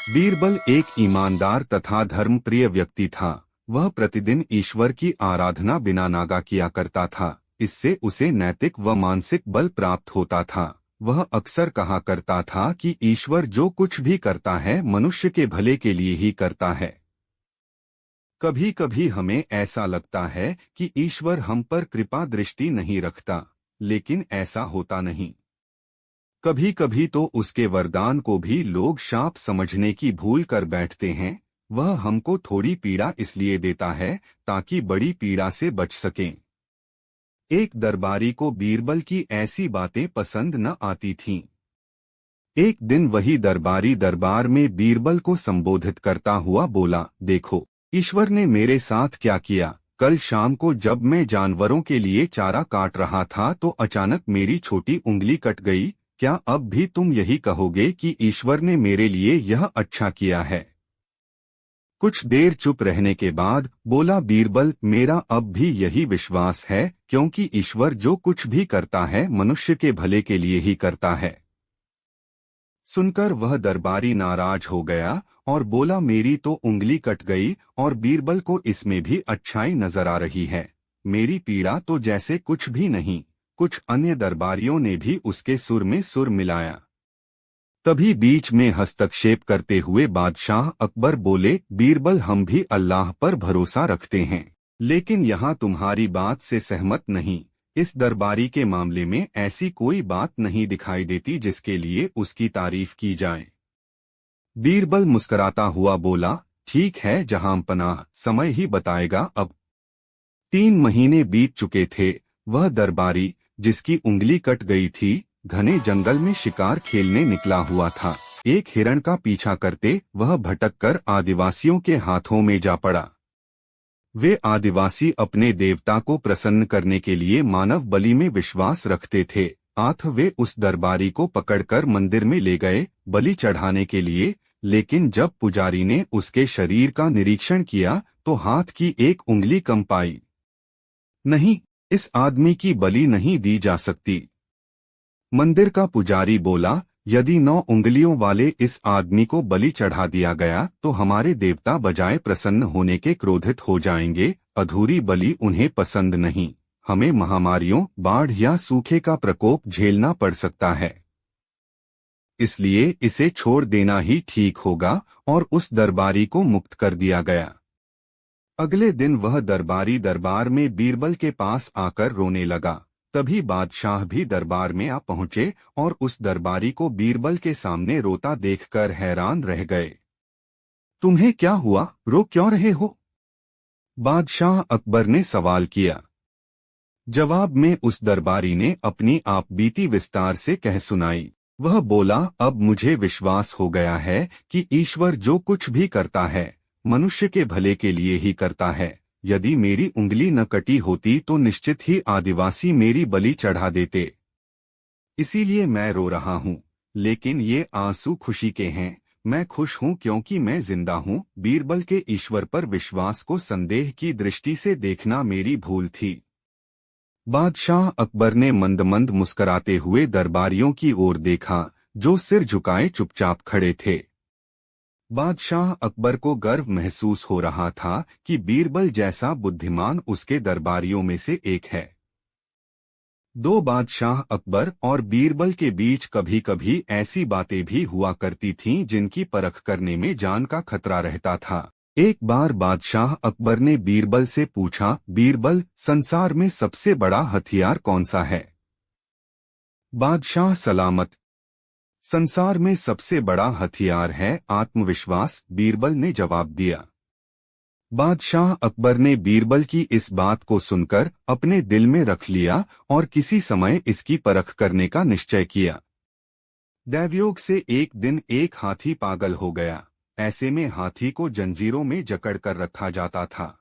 बीरबल एक ईमानदार तथा धर्मप्रिय व्यक्ति था। वह प्रतिदिन ईश्वर की आराधना बिना नागा किया करता था। इससे उसे नैतिक व मानसिक बल प्राप्त होता था। वह अक्सर कहा करता था कि ईश्वर जो कुछ भी करता है मनुष्य के भले के लिए ही करता है। कभी कभी हमें ऐसा लगता है कि ईश्वर हम पर कृपा दृष्टि नहीं रखता, लेकिन ऐसा होता नहीं। कभी कभी तो उसके वरदान को भी लोग शाप समझने की भूल कर बैठते हैं। वह हमको थोड़ी पीड़ा इसलिए देता है ताकि बड़ी पीड़ा से बच सकें। एक दरबारी को बीरबल की ऐसी बातें पसंद न आती थीं। एक दिन वही दरबारी दरबार में बीरबल को संबोधित करता हुआ बोला, देखो, ईश्वर ने मेरे साथ क्या किया। कल शाम को जब मैं जानवरों के लिए चारा काट रहा था तो अचानक मेरी छोटी उंगली कट गई। क्या अब भी तुम यही कहोगे कि ईश्वर ने मेरे लिए यह अच्छा किया है? कुछ देर चुप रहने के बाद बोला बीरबल, मेरा अब भी यही विश्वास है, क्योंकि ईश्वर जो कुछ भी करता है मनुष्य के भले के लिए ही करता है। सुनकर वह दरबारी नाराज हो गया और बोला, मेरी तो उंगली कट गई और बीरबल को इसमें भी अच्छाई नजर आ रही है। मेरी पीड़ा तो जैसे कुछ भी नहीं। कुछ अन्य दरबारियों ने भी उसके सुर में सुर मिलाया। तभी बीच में हस्तक्षेप करते हुए बादशाह अकबर बोले, बीरबल, हम भी अल्लाह पर भरोसा रखते हैं, लेकिन यहाँ तुम्हारी बात से सहमत नहीं। इस दरबारी के मामले में ऐसी कोई बात नहीं दिखाई देती जिसके लिए उसकी तारीफ की जाए। बीरबल मुस्कुराता हुआ बोला, ठीक है जहां पनाह, समय ही बताएगा। अब 3 महीने बीत चुके थे। वह दरबारी जिसकी उंगली कट गई थी घने जंगल में शिकार खेलने निकला हुआ था। एक हिरण का पीछा करते वह भटककर आदिवासियों के हाथों में जा पड़ा। वे आदिवासी अपने देवता को प्रसन्न करने के लिए मानव बलि में विश्वास रखते थे। वे उस दरबारी को पकड़कर मंदिर में ले गए बलि चढ़ाने के लिए, लेकिन जब पुजारी ने उसके शरीर का निरीक्षण किया तो हाथ की एक उंगली कम पाई। नहीं, इस आदमी की बलि नहीं दी जा सकती। मंदिर का पुजारी बोला, यदि 9 उंगलियों वाले इस आदमी को बलि चढ़ा दिया गया तो हमारे देवता बजाय प्रसन्न होने के क्रोधित हो जाएंगे। अधूरी बलि उन्हें पसंद नहीं। हमें महामारियों, बाढ़ या सूखे का प्रकोप झेलना पड़ सकता है। इसलिए इसे छोड़ देना ही ठीक होगा और उस दरबारी को मुक्त कर दिया गया। अगले दिन वह दरबारी दरबार में बीरबल के पास आकर रोने लगा। तभी बादशाह भी दरबार में आ पहुंचे और उस दरबारी को बीरबल के सामने रोता देखकर हैरान रह गए। तुम्हें क्या हुआ, रो क्यों रहे हो? बादशाह अकबर ने सवाल किया। जवाब में उस दरबारी ने अपनी आप बीती विस्तार से कह सुनाई। वह बोला, अब मुझे विश्वास हो गया है कि ईश्वर जो कुछ भी करता है मनुष्य के भले के लिए ही करता है। यदि मेरी उंगली न कटी होती तो निश्चित ही आदिवासी मेरी बलि चढ़ा देते। इसीलिए मैं रो रहा हूँ, लेकिन ये आंसू खुशी के हैं। मैं खुश हूँ क्योंकि मैं जिंदा हूँ। बीरबल के ईश्वर पर विश्वास को संदेह की दृष्टि से देखना मेरी भूल थी। बादशाह अकबर ने मंद मंद मुस्कराते हुए दरबारियों की ओर देखा, जो सिर झुकाए चुपचाप खड़े थे। बादशाह अकबर को गर्व महसूस हो रहा था कि बीरबल जैसा बुद्धिमान उसके दरबारियों में से एक है। दो बादशाह अकबर और बीरबल के बीच कभी कभी ऐसी बातें भी हुआ करती थीं जिनकी परख करने में जान का खतरा रहता था। एक बार बादशाह अकबर ने बीरबल से पूछा, बीरबल, संसार में सबसे बड़ा हथियार कौन सा है? बादशाह सलामत, संसार में सबसे बड़ा हथियार है आत्मविश्वास, बीरबल ने जवाब दिया। बादशाह अकबर ने बीरबल की इस बात को सुनकर अपने दिल में रख लिया और किसी समय इसकी परख करने का निश्चय किया। दैवयोग से एक दिन एक हाथी पागल हो गया। ऐसे में हाथी को जंजीरों में जकड़ कर रखा जाता था।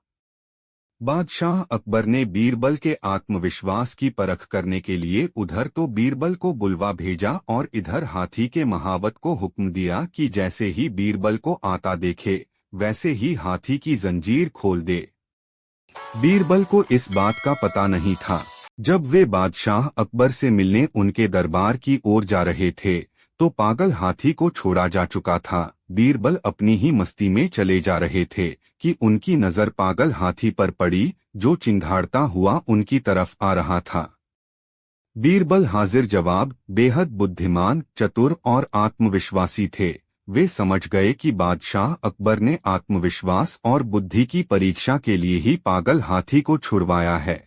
बादशाह अकबर ने बीरबल के आत्मविश्वास की परख करने के लिए उधर तो बीरबल को बुलवा भेजा और इधर हाथी के महावत को हुक्म दिया कि जैसे ही बीरबल को आता देखे वैसे ही हाथी की जंजीर खोल दे। बीरबल को इस बात का पता नहीं था। जब वे बादशाह अकबर से मिलने उनके दरबार की ओर जा रहे थे तो पागल हाथी को छोड़ा जा चुका था। बीरबल अपनी ही मस्ती में चले जा रहे थे कि उनकी नजर पागल हाथी पर पड़ी, जो चिंघाड़ता हुआ उनकी तरफ आ रहा था। बीरबल हाजिर जवाब, बेहद बुद्धिमान, चतुर और आत्मविश्वासी थे। वे समझ गए कि बादशाह अकबर ने आत्मविश्वास और बुद्धि की परीक्षा के लिए ही पागल हाथी को छुड़वाया है।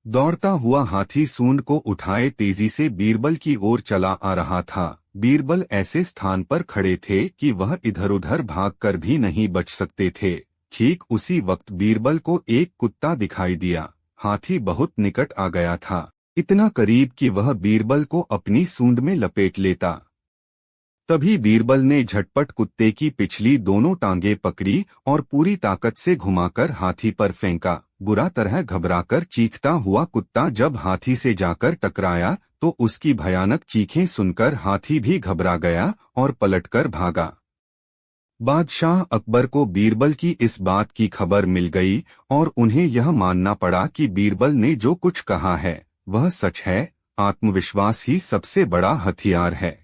दौड़ता हुआ हाथी सूंड को उठाए तेजी से बीरबल की ओर चला आ रहा था। बीरबल ऐसे स्थान पर खड़े थे कि वह इधर उधर भागकर भी नहीं बच सकते थे। ठीक उसी वक्त बीरबल को एक कुत्ता दिखाई दिया। हाथी बहुत निकट आ गया था, इतना करीब कि वह बीरबल को अपनी सूंड में लपेट लेता। तभी बीरबल ने झटपट कुत्ते की पिछली दोनों टांगें पकड़ी और पूरी ताकत से घुमाकर हाथी पर फेंका। बुरा तरह घबराकर चीखता हुआ कुत्ता जब हाथी से जाकर टकराया तो उसकी भयानक चीखें सुनकर हाथी भी घबरा गया और पलटकर भागा। बादशाह अकबर को बीरबल की इस बात की खबर मिल गई और उन्हें यह मानना पड़ा कि बीरबल ने जो कुछ कहा है वह सच है। आत्मविश्वास ही सबसे बड़ा हथियार है।